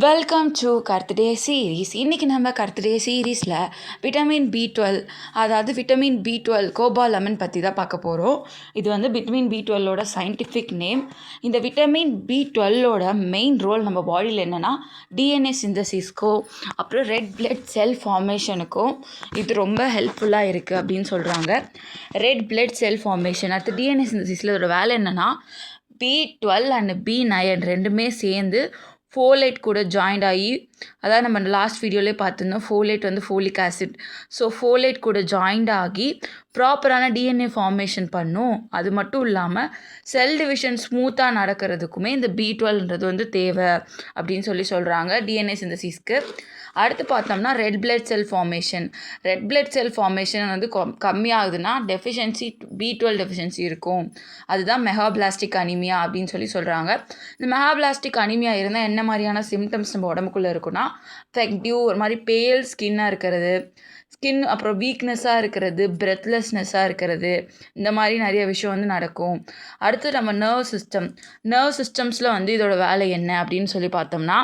Welcome to கர்த்டே series. இன்றைக்கி நம்ம கர்த்டே சீரீஸில் விட்டமின் B12, அதாவது விட்டமின் B12 கோபாலமின் பற்றி தான் பார்க்க போகிறோம். இது வந்து விட்டமின் B12ஓட சயின்டிஃபிக் நேம். இந்த விட்டமின் B12ஓட மெயின் ரோல் நம்ம பாடியில் என்னென்னா DNA சிந்தசிஸ்க்கோ அப்புறம் ரெட் பிளட் செல் ஃபார்மேஷனுக்கும் இது ரொம்ப ஹெல்ப்ஃபுல்லாக இருக்குது அப்படின்னு சொல்கிறாங்க. ரெட் பிளட் செல் ஃபார்மேஷன் அடுத்து DNA சிந்தசிஸில் இதோட வேலை என்னென்னா B12 அண்ட் B9 ரெண்டுமே சேர்ந்து ஃபோலேட் கூட ஜாயிண்ட் ஆகி, அதாவது நம்ம லாஸ்ட் வீடியோலேயே பார்த்துருந்தோம், ஃபோலேட் வந்து ஃபோலிக் ஆசிட். ஸோ ஃபோலேட் கூட ஜாயிண்ட் ஆகி ப்ராப்பரான DNA ஃபார்மேஷன் பண்ணும். அது மட்டும் இல்லாமல் செல் டிவிஷன் ஸ்மூத்தாக நடக்கிறதுக்குமே இந்த B12ன்றது வந்து தேவை அப்படின்னு சொல்கிறாங்க DNA சிந்தசிஸ்க்கு. அடுத்து பார்த்தோம்னா red blood cell formation. Red blood cell formation வந்து கம்மியாகுதுன்னா டெஃபிஷியன்சி B12 டெஃபிஷியன்சி இருக்கும். அதுதான் மெகாபிளாஸ்டிக் அனிமியா அப்படின்னு சொல்கிறாங்க. இந்த மெகாபிளாஸ்டிக் அனிமியா இருந்தால் என்ன மாதிரியான சிம்டம்ஸ் நம்ம உடம்புக்குள்ளே இருக்குன்னா ஃபெக்டிவ், ஒரு மாதிரி பேல் ஸ்கின்னாக இருக்கிறது, அப்புறம் வீக்னஸாக இருக்கிறது, பிரெத்லெஸ்னஸாக இருக்கிறது, இந்த மாதிரி நிறைய விஷயம் வந்து நடக்கும். அடுத்து நம்ம நர்வ் சிஸ்டம்ஸில் வந்து இதோட வேலை என்ன அப்படின்னு பார்த்தோம்னா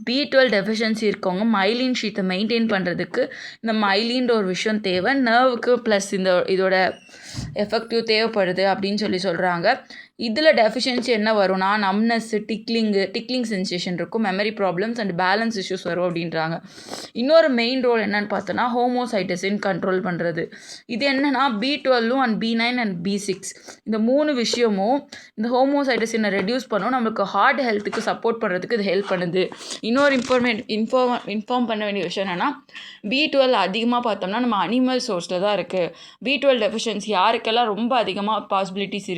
B12 டெஃபிஷியன்சி இருக்கவங்க மைலின் ஷீட்டை மெயின்டைன் பண்ணுறதுக்கு இந்த மைலின்ற ஒரு விஷயம் தேவை. நர்வுக்கு ப்ளஸ் இதோட எஃபெக்டிவ் தேவைப்படுது அப்படின்னு சொல்கிறாங்க. இதில் டெஃபிஷியன்சி என்ன வரும்னா நம்னஸ்ஸு, டிக்லிங் சென்சேஷன் இருக்கும், memory problems and balance issues வரும் அப்படின்றாங்க. இன்னொரு மெயின் ரோல் என்னென்னு பார்த்தோன்னா ஹோமோசைட்டசின் கண்ட்ரோல் பண்ணுறது. இது என்னென்னா B12 and B9 and B6 இந்த 3 விஷயமும் இந்த ஹோமோசைட்டசினை ரெடியூஸ் பண்ணும். நம்மளுக்கு ஹார்ட் ஹெல்த்துக்கு சப்போர்ட் பண்ணுறதுக்கு இது ஹெல்ப் பண்ணுது. இன்னொரு இன்ஃபார்ம் பண்ண வேண்டிய விஷயம் என்னென்னா B12 அதிகமாக பார்த்தோம்னா நம்ம அனிமல் சோர்ஸில் தான் இருக்குது. B12 டெஃபிஷியன்சி யாருக்கெல்லாம் ரொம்ப அதிகமாக பாசிபிலிட்டிஸ்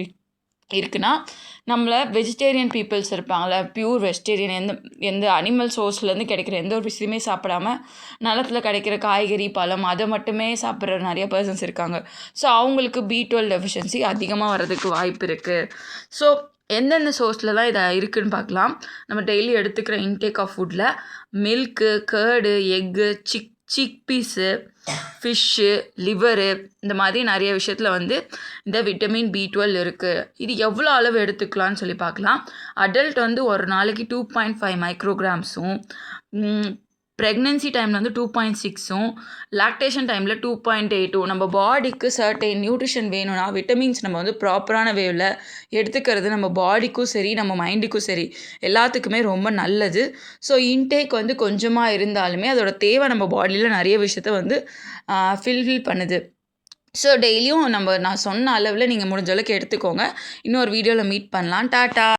இருக்குன்னா நம்மளை வெஜிடேரியன் பீப்புள்ஸ் இருப்பாங்களே, பியூர் வெஜிடேரியன், எந்த அனிமல் சோர்ஸ்லேருந்து கிடைக்கிற எந்த ஒரு விஷயமே சாப்பிடாம நிலத்தில் கிடைக்கிற காய்கறி, பழம் அதை மட்டுமே சாப்பிட்ற நிறைய பர்சன்ஸ் இருக்காங்க. ஸோ அவங்களுக்கு B12 டெஃபிஷியன்சி அதிகமாக வர்றதுக்கு வாய்ப்பு இருக்குது. ஸோ எந்தெந்த சோர்ஸில் தான் இதை இருக்குதுன்னு பார்க்கலாம். நம்ம டெய்லி எடுத்துக்கிற இன்டேக் ஆஃப் ஃபுட்டில் milk, curd, egg, chick piece, fish, liver, இந்த மாதிரி நிறைய விஷயத்தில் வந்து இந்த விட்டமின் B12 இருக்குது. இது எவ்வளோ அளவு எடுத்துக்கலான்னு பார்க்கலாம். அடல்ட் வந்து ஒரு நாளைக்கு 2.5 மைக்ரோகிராம்ஸும், ப்ரெக்னென்சி டைமில் வந்து 2.6ம், லாக்டேஷன் டைமில் 2.8ம். நம்ம பாடிக்கு சர்டைன் நியூட்ரிஷன் வேணும்னா விட்டமின்ஸ் நம்ம வந்து ப்ராப்பரான வேவில் எடுத்துக்கிறது நம்ம பாடிக்கும் சரி நம்ம மைண்டுக்கும் சரி எல்லாத்துக்குமே ரொம்ப நல்லது. ஸோ இன்டேக் வந்து கொஞ்சமாக இருந்தாலுமே அதோட தேவை நம்ம பாடியில் நிறைய விஷயத்த வந்து ஃபில் பண்ணுது. ஸோ டெய்லியும் நான் சொன்ன அளவில் நீங்கள் முடிஞ்ச அளவுக்கு எடுத்துக்கோங்க. இன்னொரு வீடியோவில் மீட் பண்ணலாம். டாட்டா.